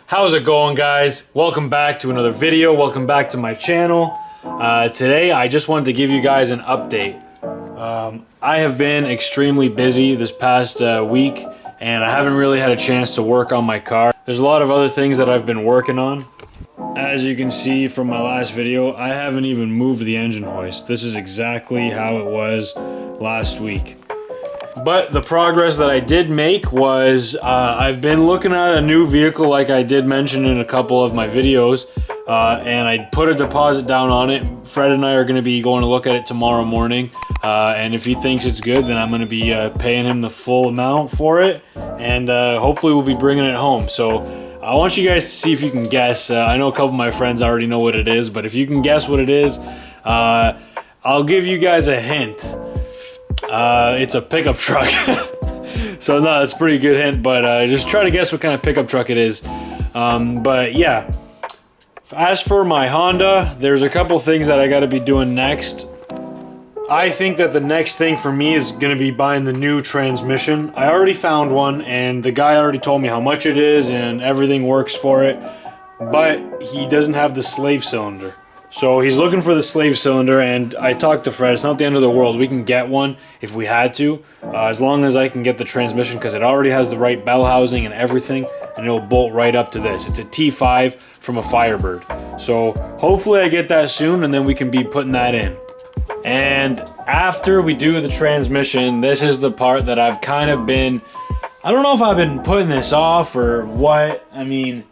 How's it going, guys? Welcome back to another video. Welcome back to my channel. Today I just wanted to give you guys an update. I have been extremely busy this past week and I haven't really had a chance to work on my car. There's a lot of other things that I've been working on. As you can see from my last video, I haven't even moved the engine hoist. This is exactly how it was last week. But the progress that I did make was I've been looking at a new vehicle like I did mention in a couple of my videos, and I put a deposit down on it. Fred and I are going to be going to look at it tomorrow morning, and if he thinks it's good, then I'm going to be paying him the full amount for it, and hopefully we'll be bringing it home. So I want you guys to see if you can guess. I know a couple of my friends already know what it is, but if you can guess what it is, I'll give you guys a hint. It's a pickup truck. So no, it's a pretty good hint, but just try to guess what kind of pickup truck it is. But yeah, as for my Honda, there's a couple things that I got to be doing next. I think that the next thing for me is going to be buying the new transmission. I already found one and the guy already told me how much it is and everything works for it, but he doesn't have the slave cylinder. So he's looking for the slave cylinder, and I talked to Fred. It's not the end of the world. We can get one if we had to, as long as I can get the transmission, because it already has the right bell housing and everything, and it'll bolt right up to this. It's a T5 from a Firebird. So hopefully I get that soon, and then we can be putting that in. And after we do the transmission, this is the part that I've kind of been, I don't know if I've been putting this off or what. I mean,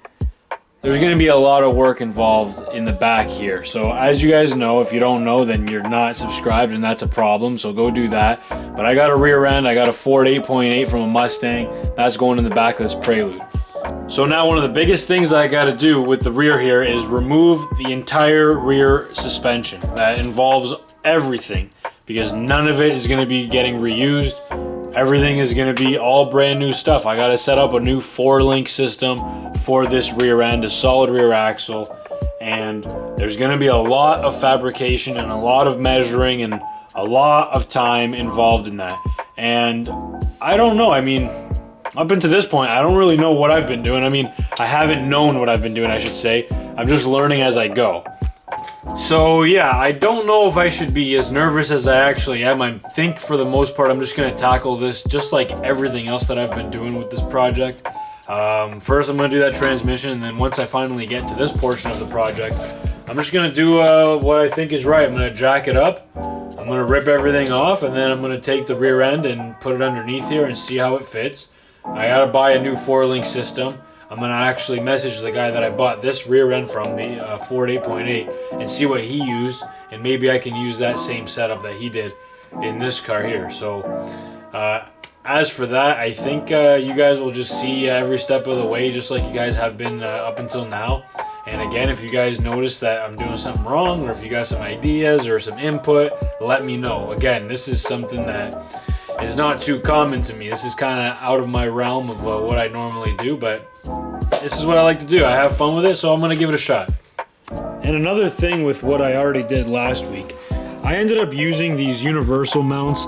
there's going to be a lot of work involved in the back here. So as you guys know, if you don't know, then you're not subscribed and that's a problem. So go do that. But I got a rear end. I got a Ford 8.8 from a Mustang. That's going in the back of this Prelude. So now one of the biggest things that I got to do with the rear here is remove the entire rear suspension. That involves everything, because none of it is going to be getting reused. Everything is going to be all brand new stuff. I got to set up a new 4-link system for this rear end, a solid rear axle, and there's going to be a lot of fabrication and a lot of measuring and a lot of time involved in that. And I don't know, I mean, up until this point, I don't really know what I've been doing. I mean, I haven't known what I've been doing, I should say. I'm just learning as I go. So yeah, I don't know if I should be as nervous as I actually am. I think for the most part I'm just going to tackle this just like everything else that I've been doing with this project. First I'm going to do that transmission, and then once I finally get to this portion of the project, I'm just going to do what I think is right. I'm going to jack it up, I'm going to rip everything off, and then I'm going to take the rear end and put it underneath here and see how it fits. I got to buy a new 4-link system. I'm going to actually message the guy that I bought this rear end from, the Ford 8.8, and see what he used, and maybe I can use that same setup that he did in this car here. So as for that, I think you guys will just see every step of the way, just like you guys have been up until now. And again, if you guys notice that I'm doing something wrong, or if you got some ideas or some input, let me know. Again, this is something that is not too common to me. This is kind of out of my realm of what I normally do, but this is what I like to do. I have fun with it, so I'm going to give it a shot. And another thing with what I already did last week, I ended up using these universal mounts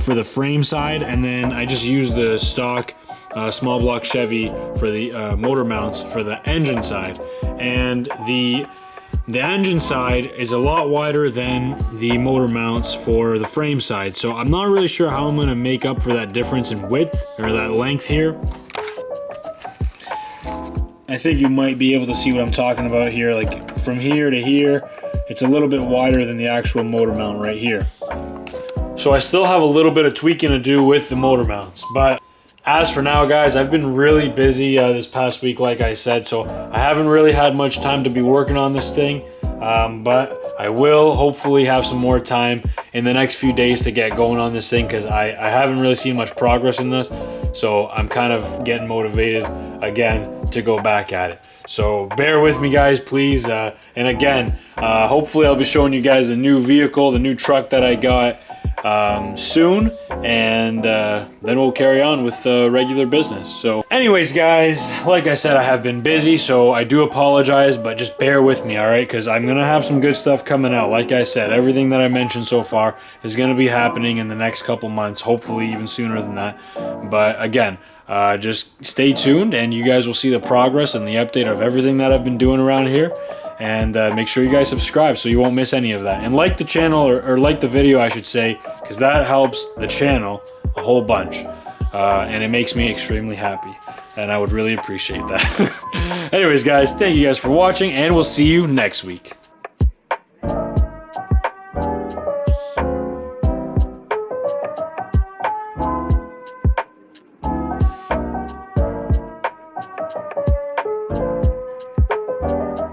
for the frame side, and then I just used the stock small block Chevy for the motor mounts for the engine side. And the engine side is a lot wider than the motor mounts for the frame side, so I'm not really sure how I'm going to make up for that difference in width, or that length here. I think you might be able to see what I'm talking about here. Like from here to here, it's a little bit wider than the actual motor mount right here. So I still have a little bit of tweaking to do with the motor mounts. But as for now, guys, I've been really busy this past week, like I said, so I haven't really had much time to be working on this thing. But I will hopefully have some more time in the next few days to get going on this thing, because I haven't really seen much progress in this. So I'm kind of getting motivated again to go back at it. So bear with me, guys, please. And again, hopefully I'll be showing you guys the new vehicle, the new truck that I got soon, and then we'll carry on with regular business. So anyways, guys, like I said, I have been busy, so I do apologize, but just bear with me, all right? Because I'm gonna have some good stuff coming out. Like I said, everything that I mentioned so far is gonna be happening in the next couple months, hopefully even sooner than that. But again, just stay tuned, and you guys will see the progress and the update of everything that I've been doing around here. And make sure you guys subscribe so you won't miss any of that. And like the channel, or like the video, I should say, because that helps the channel a whole bunch. And it makes me extremely happy. And I would really appreciate that. Anyways, guys, thank you guys for watching, and we'll see you next week.